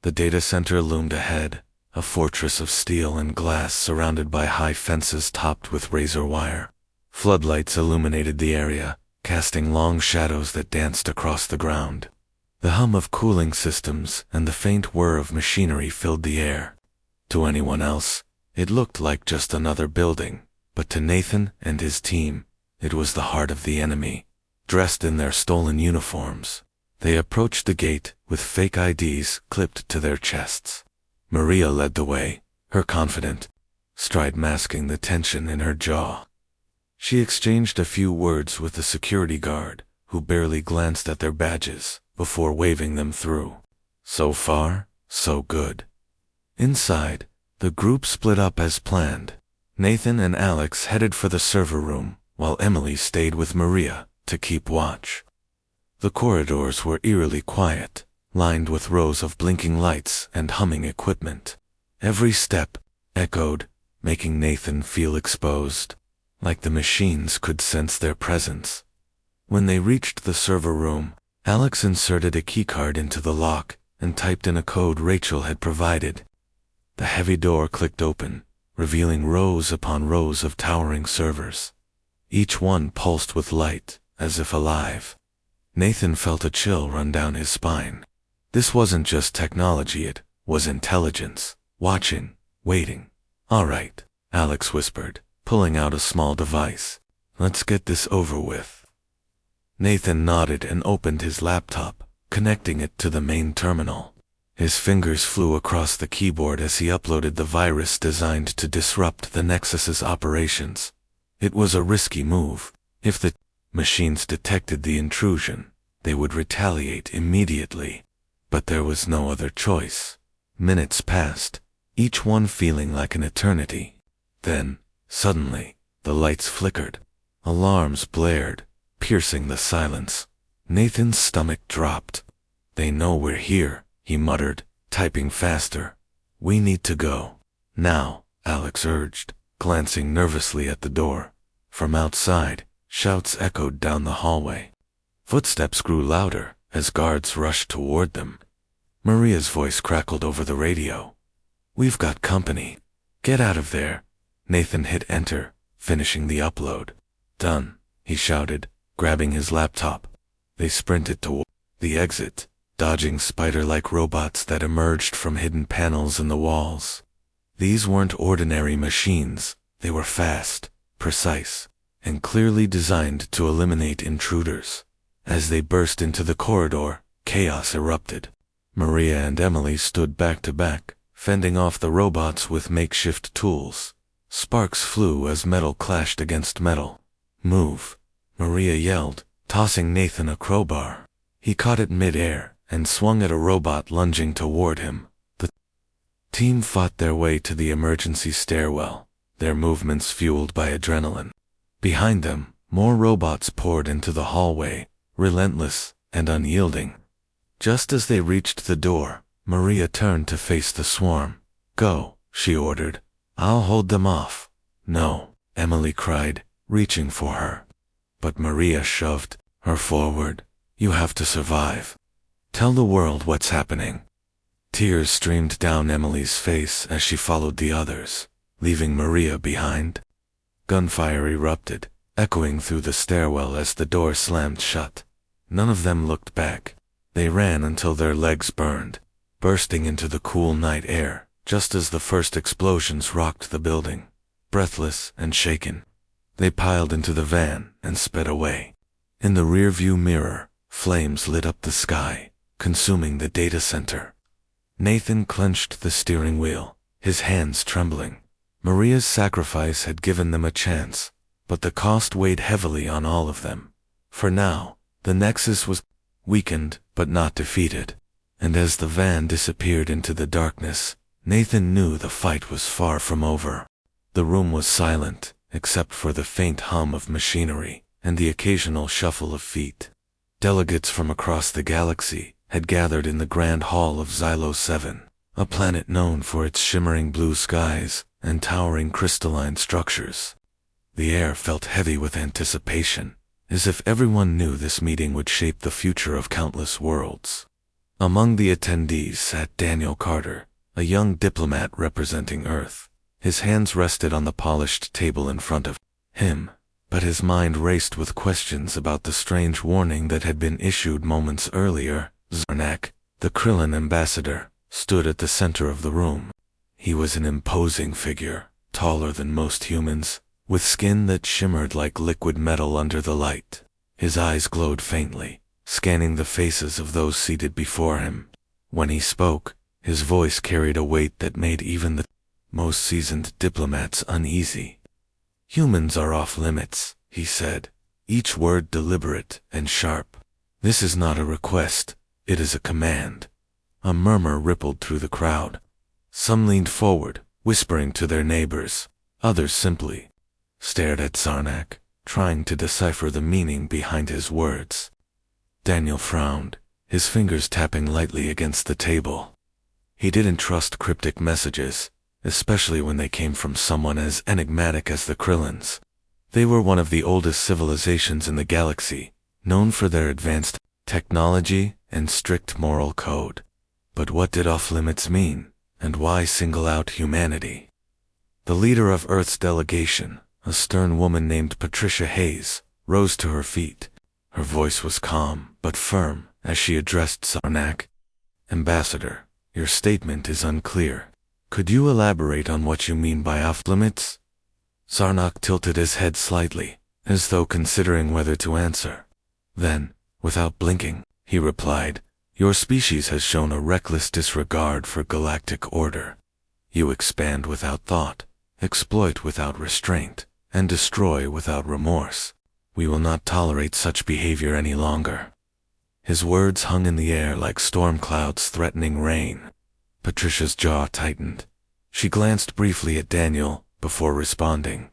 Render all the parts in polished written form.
The data center loomed ahead, a fortress of steel and glass surrounded by high fences topped with razor wire. Floodlights illuminated the area, casting long shadows that danced across the ground. The hum of cooling systems and the faint whir of machinery filled the air. To anyone else, it looked like just another building, but to Nathan and his team, it was the heart of the enemy. Dressed in their stolen uniforms, they approached the gate with fake IDs clipped to their chests. Maria led the way, her confident stride masking the tension in her jaw. She exchanged a few words with the security guard, who barely glanced at their badges before waving them through. So far, so good. Inside, the group split up as planned. Nathan and Alex headed for the server room, while Emily stayed with Maria to keep watch. The corridors were eerily quiet, lined with rows of blinking lights and humming equipment. Every step echoed, making Nathan feel exposed, like the machines could sense their presence. When they reached the server room, Alex inserted a keycard into the lock and typed in a code Rachel had provided. The heavy door clicked open, revealing rows upon rows of towering servers. Each one pulsed with light, as if alive. Nathan felt a chill run down his spine. This wasn't just technology, it was intelligence, watching, waiting. "All right," Alex whispered, pulling out a small device. "Let's get this over with." Nathan nodded and opened his laptop, connecting it to the main terminal. His fingers flew across the keyboard as he uploaded the virus designed to disrupt the Nexus's operations. It was a risky move. If the machines detected the intrusion, they would retaliate immediately. But there was no other choice. Minutes passed, each one feeling like an eternity. Then, suddenly, the lights flickered. Alarms blared, piercing the silence. Nathan's stomach dropped. "They know we're here," he muttered, typing faster. "We need to go. Now," Alex urged, glancing nervously at the door. From outside, shouts echoed down the hallway. Footsteps grew louder as guards rushed toward them. Maria's voice crackled over the radio. "We've got company. Get out of there." Nathan hit enter, finishing the upload. "Done," he shouted, grabbing his laptop. They sprinted toward the exit, dodging spider-like robots that emerged from hidden panels in the walls. These weren't ordinary machines. They were fast, precise, and clearly designed to eliminate intruders. As they burst into the corridor, chaos erupted. Maria and Emily stood back to back, fending off the robots with makeshift tools. Sparks flew as metal clashed against metal. "Move," Maria yelled, tossing Nathan a crowbar. He caught it mid-air and swung at a robot lunging toward him. The team fought their way to the emergency stairwell, their movements fueled by adrenaline. Behind them, more robots poured into the hallway, relentless and unyielding. Just as they reached the door, Maria turned to face the swarm. "Go," she ordered. "I'll hold them off." "No," Emily cried, reaching for her. But Maria shoved her forward. "You have to survive. Tell the world what's happening." Tears streamed down Emily's face as she followed the others, leaving Maria behind. Gunfire erupted, echoing through the stairwell as the door slammed shut. None of them looked back. They ran until their legs burned, bursting into the cool night air, just as the first explosions rocked the building. Breathless and shaken, they piled into the van and sped away. In the rearview mirror, flames lit up the sky, consuming the data center. Nathan clenched the steering wheel, his hands trembling. Maria's sacrifice had given them a chance, but the cost weighed heavily on all of them. For now, the Nexus was weakened but not defeated, and as the van disappeared into the darkness, Nathan knew the fight was far from over. The room was silent, except for the faint hum of machinery and the occasional shuffle of feet. Delegates from across the galaxy had gathered in the Grand Hall of Xylo 7, a planet known for its shimmering blue skies and towering crystalline structures. The air felt heavy with anticipation, as if everyone knew this meeting would shape the future of countless worlds. Among the attendees sat Daniel Carter, a young diplomat representing Earth. His hands rested on the polished table in front of him, but his mind raced with questions about the strange warning that had been issued moments earlier. Zarnak, the Krillin ambassador, stood at the center of the room. He was an imposing figure, taller than most humans, with skin that shimmered like liquid metal under the light. His eyes glowed faintly, scanning the faces of those seated before him. When he spoke, his voice carried a weight that made even the most seasoned diplomats uneasy. "Humans are off limits," he said, each word deliberate and sharp. "This is not a request, it is a command." A murmur rippled through the crowd. Some leaned forward, whispering to their neighbors. Others simply stared at Zarnak, trying to decipher the meaning behind his words. Daniel frowned, his fingers tapping lightly against the table. He didn't trust cryptic messages, especially when they came from someone as enigmatic as the Krillins. They were one of the oldest civilizations in the galaxy, known for their advanced technology and strict moral code. But what did off-limits mean, and why single out humanity? The leader of Earth's delegation, a stern woman named Patricia Hayes, rose to her feet. Her voice was calm but firm as she addressed Zarnak. "Ambassador, your statement is unclear. Could you elaborate on what you mean by off-limits?" Zarnak tilted his head slightly, as though considering whether to answer. Then, without blinking, he replied, "Your species has shown a reckless disregard for galactic order. You expand without thought, exploit without restraint, and destroy without remorse. We will not tolerate such behavior any longer." His words hung in the air like storm clouds threatening rain. Patricia's jaw tightened. She glanced briefly at Daniel before responding.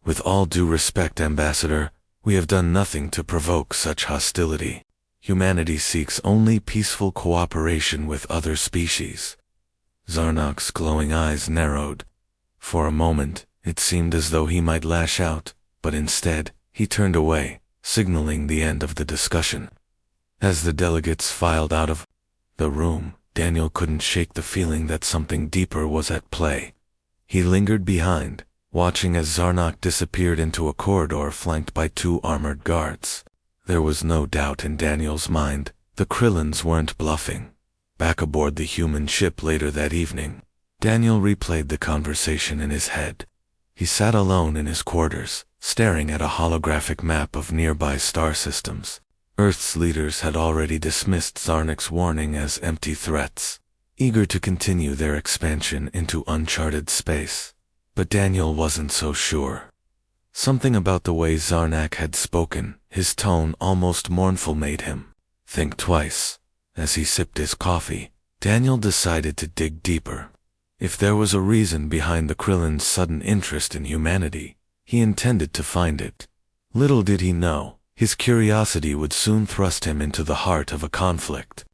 "With all due respect, Ambassador, we have done nothing to provoke such hostility. Humanity seeks only peaceful cooperation with other species." Zarnak's glowing eyes narrowed. For a moment, it seemed as though he might lash out, but instead, he turned away, signaling the end of the discussion. As the delegates filed out of the room, Daniel couldn't shake the feeling that something deeper was at play. He lingered behind, watching as Zarnak disappeared into a corridor flanked by 2 armored guards. There was no doubt in Daniel's mind, the Krillins weren't bluffing. Back aboard the human ship later that evening, Daniel replayed the conversation in his head. He sat alone in his quarters, staring at a holographic map of nearby star systems. Earth's leaders had already dismissed Zarnak's warning as empty threats, eager to continue their expansion into uncharted space. But Daniel wasn't so sure. Something about the way Zarnak had spoken, his tone almost mournful, made him think twice. As he sipped his coffee, Daniel decided to dig deeper. If there was a reason behind the Krillins' sudden interest in humanity, he intended to find it. Little did he know, his curiosity would soon thrust him into the heart of a conflict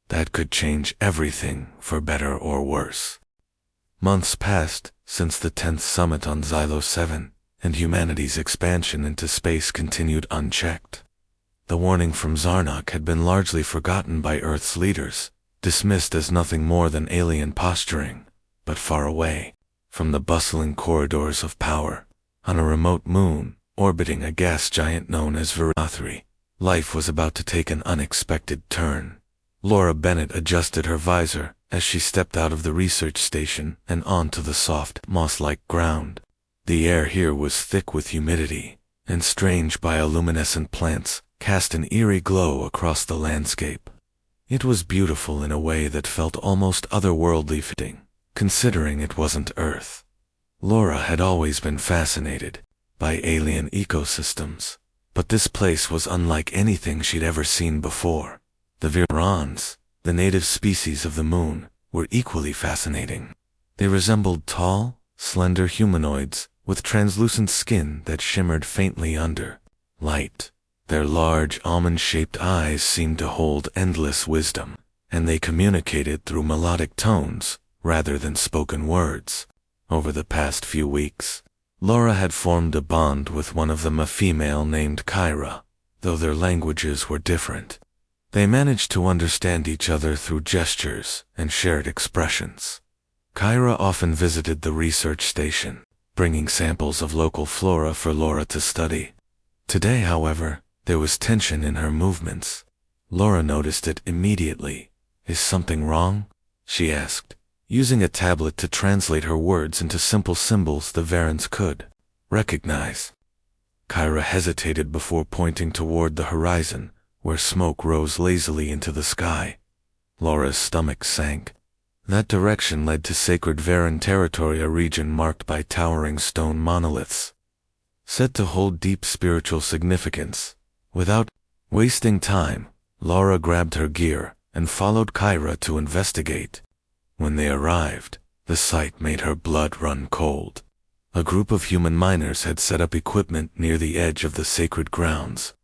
that could change everything for better or worse. Months passed since the 10th summit on Xylo 7, and humanity's expansion into space continued unchecked. The warning from Zarnak had been largely forgotten by Earth's leaders, dismissed as nothing more than alien posturing. But far away, from the bustling corridors of power, on a remote moon, orbiting a gas giant known as Virathri, life was about to take an unexpected turn. Laura Bennett adjusted her visor as she stepped out of the research station and onto the soft, moss-like ground. The air here was thick with humidity, and strange bioluminescent plants cast an eerie glow across the landscape. It was beautiful in a way that felt almost otherworldly fitting, considering it wasn't Earth. Laura had always been fascinated by alien ecosystems, but this place was unlike anything she'd ever seen before. The Virans, the native species of the moon, were equally fascinating. They resembled tall, slender humanoids with translucent skin that shimmered faintly under light. Their large, almond-shaped eyes seemed to hold endless wisdom, and they communicated through melodic tones rather than spoken words. Over the past few weeks, Laura had formed a bond with one of them, a female named Kyra, though their languages were different. They managed to understand each other through gestures and shared expressions. Kyra often visited the research station, bringing samples of local flora for Laura to study. Today, however, there was tension in her movements. Laura noticed it immediately. "Is something wrong?" she asked, using a tablet to translate her words into simple symbols the Varens could recognize. Kyra hesitated before pointing toward the horizon, where smoke rose lazily into the sky. Laura's stomach sank. That direction led to sacred Varen territory, a region marked by towering stone monoliths, said to hold deep spiritual significance. Without wasting time, Laura grabbed her gear and followed Kyra to investigate. When they arrived, the sight made her blood run cold. A group of human miners had set up equipment near the edge of the sacred grounds.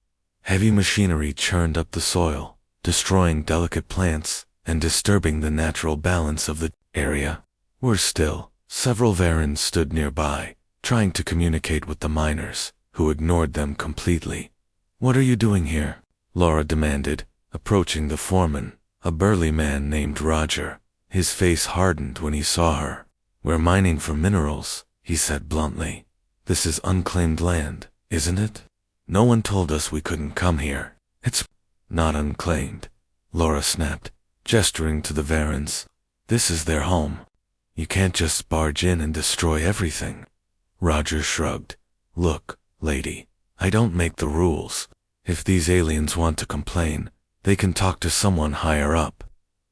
Heavy machinery churned up the soil, destroying delicate plants and disturbing the natural balance of the area. Worse still, several Varens stood nearby, trying to communicate with the miners, who ignored them completely. "What are you doing here?" Laura demanded, approaching the foreman, a burly man named Roger. His face hardened when he saw her. "We're mining for minerals," he said bluntly. "This is unclaimed land, isn't it? No one told us we couldn't come here." "It's not unclaimed," Laura snapped, gesturing to the Varens. "This is their home. You can't just barge in and destroy everything." Roger shrugged. "Look, lady, I don't make the rules. If these aliens want to complain, they can talk to someone higher up.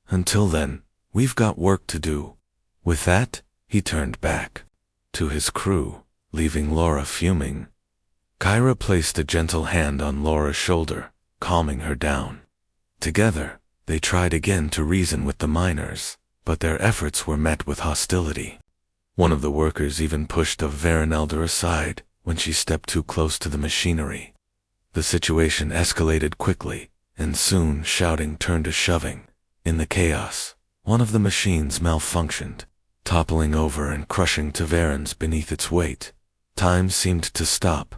Until then, we've got work to do." With that, he turned back to his crew, leaving Laura fuming. Kyra placed a gentle hand on Laura's shoulder, calming her down. Together, they tried again to reason with the miners, but their efforts were met with hostility. One of the workers even pushed a Varen elder aside when she stepped too close to the machinery. The situation escalated quickly, and soon shouting turned to shoving. In the chaos, one of the machines malfunctioned, toppling over and crushing Varens beneath its weight. Time seemed to stop.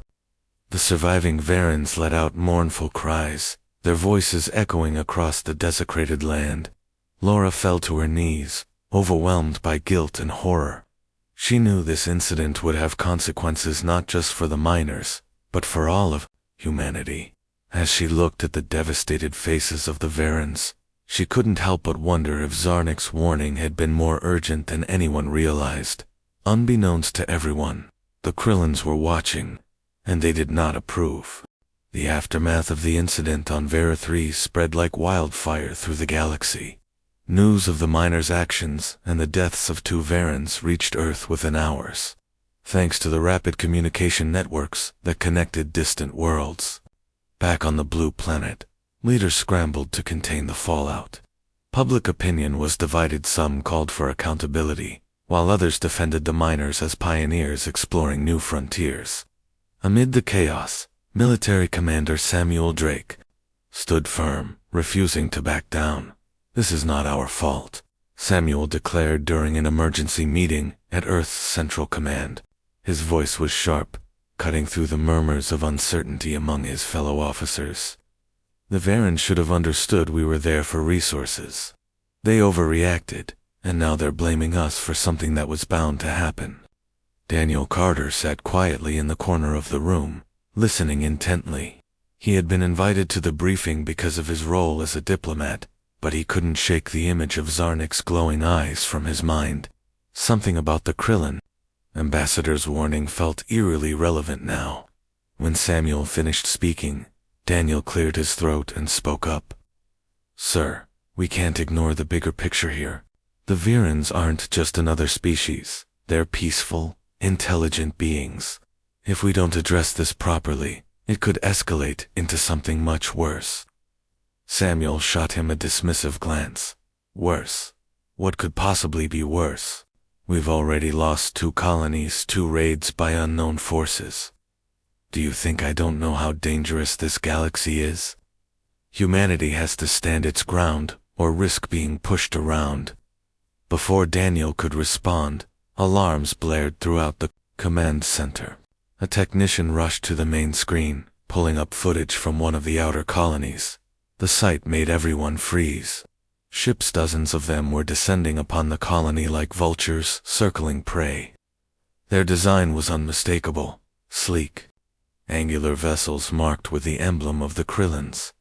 The surviving Varens let out mournful cries, their voices echoing across the desecrated land. Laura fell to her knees, overwhelmed by guilt and horror. She knew this incident would have consequences not just for the miners, but for all of humanity. As she looked at the devastated faces of the Varens, she couldn't help but wonder if Zarnik's warning had been more urgent than anyone realized. Unbeknownst to everyone, the Krillins were watching, and they did not approve. The aftermath of the incident on Vera 3 spread like wildfire through the galaxy. News of the miners' actions and the deaths of 2 Varens reached Earth within hours, thanks to the rapid communication networks that connected distant worlds. Back on the blue planet, leaders scrambled to contain the fallout. Public opinion was divided. Some called for accountability, while others defended the miners as pioneers exploring new frontiers. Amid the chaos, Military Commander Samuel Drake stood firm, refusing to back down. "This is not our fault," Samuel declared during an emergency meeting at Earth's Central Command. His voice was sharp, cutting through the murmurs of uncertainty among his fellow officers. "The Varens should have understood we were there for resources. They overreacted, and now they're blaming us for something that was bound to happen." Daniel Carter sat quietly in the corner of the room, listening intently. He had been invited to the briefing because of his role as a diplomat, but he couldn't shake the image of Zarnik's glowing eyes from his mind. Something about the Krillin ambassador's warning felt eerily relevant now. When Samuel finished speaking, Daniel cleared his throat and spoke up. "Sir, we can't ignore the bigger picture here. The Varens aren't just another species. They're peaceful, intelligent beings. If we don't address this properly, it could escalate into something much worse." Samuel shot him a dismissive glance. "Worse? What could possibly be worse? We've already lost 2 colonies, 2 raids by unknown forces. Do you think I don't know how dangerous this galaxy is? Humanity has to stand its ground or risk being pushed around." Before Daniel could respond, alarms blared throughout the command center. A technician rushed to the main screen, pulling up footage from one of the outer colonies. The sight made everyone freeze. Ships, dozens of them, were descending upon the colony like vultures circling prey. Their design was unmistakable, sleek. Angular vessels marked with the emblem of the Krillins.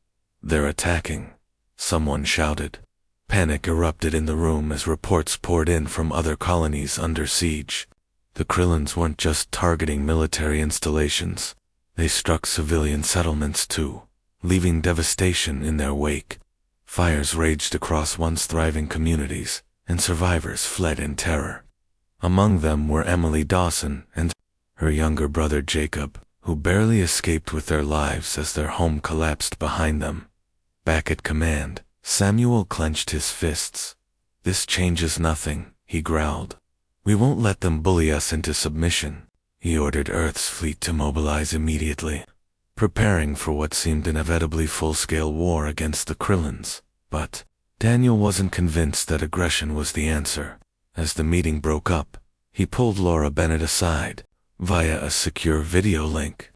"They're attacking," someone shouted. Panic erupted in the room as reports poured in from other colonies under siege. The Krillins weren't just targeting military installations. They struck civilian settlements too, leaving devastation in their wake. Fires raged across once thriving communities, and survivors fled in terror. Among them were Emily Dawson and her younger brother Jacob, who barely escaped with their lives as their home collapsed behind them. Back at command, Samuel clenched his fists. "This changes nothing," he growled. "We won't let them bully us into submission." He ordered Earth's fleet to mobilize immediately, preparing for what seemed inevitably full-scale war against the Krillins. But Daniel wasn't convinced that aggression was the answer. As the meeting broke up, he pulled Laura Bennett aside, via a secure video link.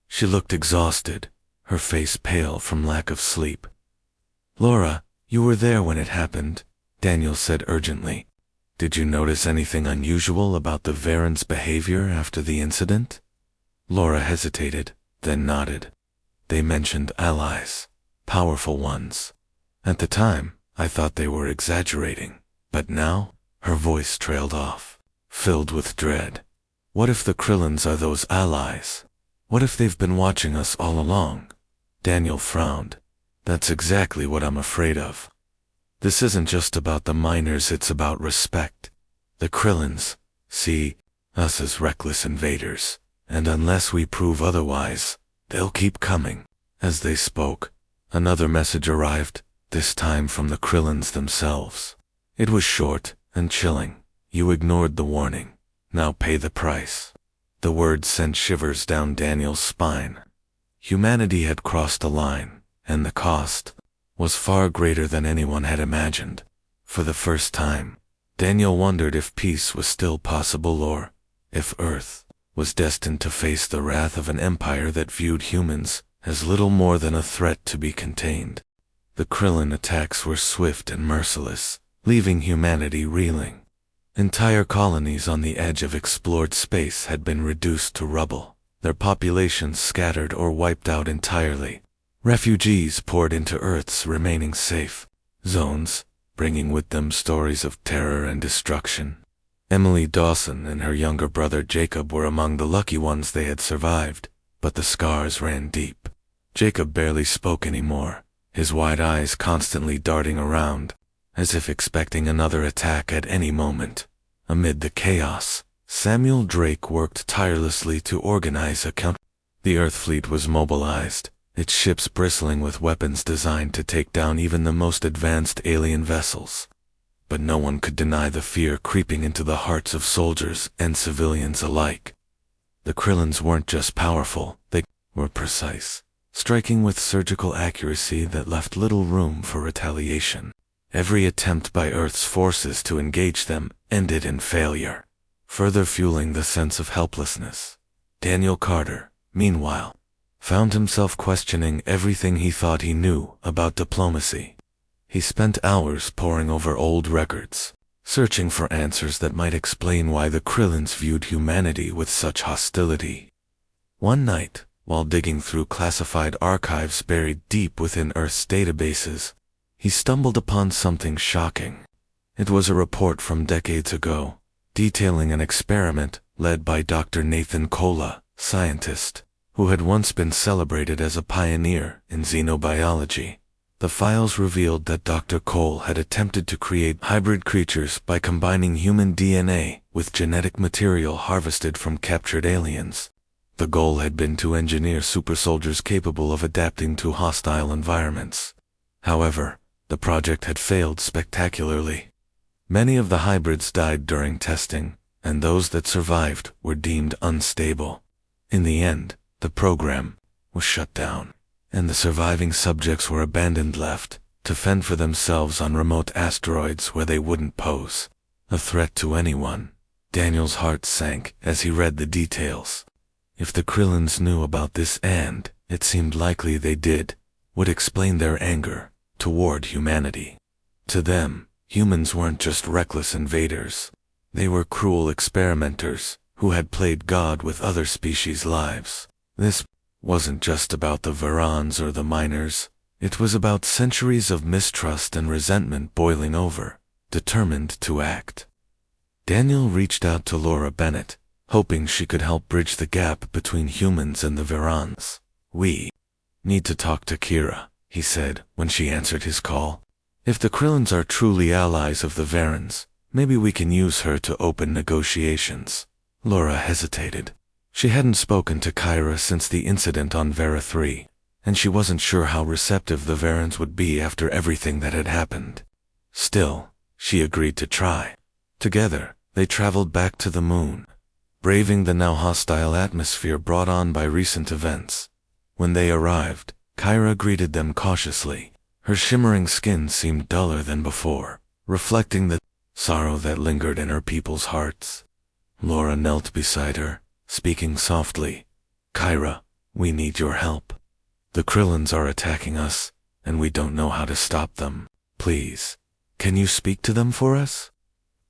She looked exhausted, her face pale from lack of sleep. "Laura, you were there when it happened," Daniel said urgently. "Did you notice anything unusual about the Varens' behavior after the incident?" Laura hesitated, then nodded. "They mentioned allies, powerful ones. At the time, I thought they were exaggerating, but now," her voice trailed off, filled with dread. "What if the Krillins are those allies? What if they've been watching us all along?" Daniel frowned. "That's exactly what I'm afraid of. This isn't just about the miners, it's about respect. The Krillins see us as reckless invaders, and unless we prove otherwise, they'll keep coming." As they spoke, another message arrived, this time from the Krillins themselves. It was short and chilling. "You ignored the warning. Now pay the price." The words sent shivers down Daniel's spine. Humanity had crossed a line, and the cost was far greater than anyone had imagined. For the first time, Daniel wondered if peace was still possible or if Earth was destined to face the wrath of an empire that viewed humans as little more than a threat to be contained. The Krillin attacks were swift and merciless, leaving humanity reeling. Entire colonies on the edge of explored space had been reduced to rubble, their populations scattered or wiped out entirely. Refugees poured into Earth's remaining safe zones, bringing with them stories of terror and destruction. Emily Dawson and her younger brother Jacob were among the lucky ones. They had survived, but the scars ran deep. Jacob barely spoke anymore, his wide eyes constantly darting around, as if expecting another attack at any moment. Amid the chaos, Samuel Drake worked tirelessly to organize a counter. The Earth fleet was mobilized, its ships bristling with weapons designed to take down even the most advanced alien vessels. But no one could deny the fear creeping into the hearts of soldiers and civilians alike. The Krillins weren't just powerful, they were precise, striking with surgical accuracy that left little room for retaliation. Every attempt by Earth's forces to engage them ended in failure, further fueling the sense of helplessness. Daniel Carter, meanwhile, found himself questioning everything he thought he knew about diplomacy. He spent hours poring over old records, searching for answers that might explain why the Krillins viewed humanity with such hostility. One night, while digging through classified archives buried deep within Earth's databases, he stumbled upon something shocking. It was a report from decades ago, detailing an experiment led by Dr. Nathan Kola, scientist, who had once been celebrated as a pioneer in xenobiology. The files revealed that Dr. Cole had attempted to create hybrid creatures by combining human DNA with genetic material harvested from captured aliens. The goal had been to engineer super soldiers capable of adapting to hostile environments. However, the project had failed spectacularly. Many of the hybrids died during testing, and those that survived were deemed unstable. In the end, the program was shut down, and the surviving subjects were abandoned, left to fend for themselves on remote asteroids where they wouldn't pose a threat to anyone. Daniel's heart sank as he read the details. If the Krillins knew about this, and it seemed likely they did, would explain their anger toward humanity. To them, humans weren't just reckless invaders. They were cruel experimenters who had played God with other species' lives. This wasn't just about the Varans or the miners. It was about centuries of mistrust and resentment boiling over, determined to act. Daniel reached out to Laura Bennett, hoping she could help bridge the gap between humans and the Varans. "We need to talk to Kira," he said when she answered his call. "If the Krillins are truly allies of the Varans, maybe we can use her to open negotiations." Laura hesitated. She hadn't spoken to Kyra since the incident on Vera 3, and she wasn't sure how receptive the Varans would be after everything that had happened. Still, she agreed to try. Together, they traveled back to the moon, braving the now hostile atmosphere brought on by recent events. When they arrived, Kyra greeted them cautiously. Her shimmering skin seemed duller than before, reflecting the sorrow that lingered in her people's hearts. Laura knelt beside her, speaking softly. "Kyra, we need your help. The Krillins are attacking us, and we don't know how to stop them. Please, can you speak to them for us?"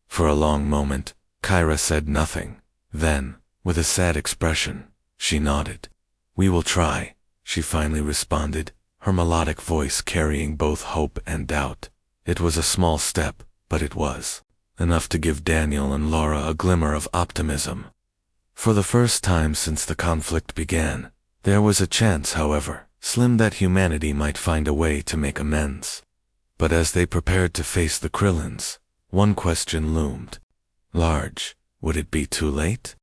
For a long moment, Kyra said nothing. Then, with a sad expression, she nodded. "We will try," she finally responded, her melodic voice carrying both hope and doubt. It was a small step, but it was enough to give Daniel and Laura a glimmer of optimism. For the first time since the conflict began, there was a chance, however, slim, that humanity might find a way to make amends. But as they prepared to face the Krillins, one question loomed large. Would it be too late?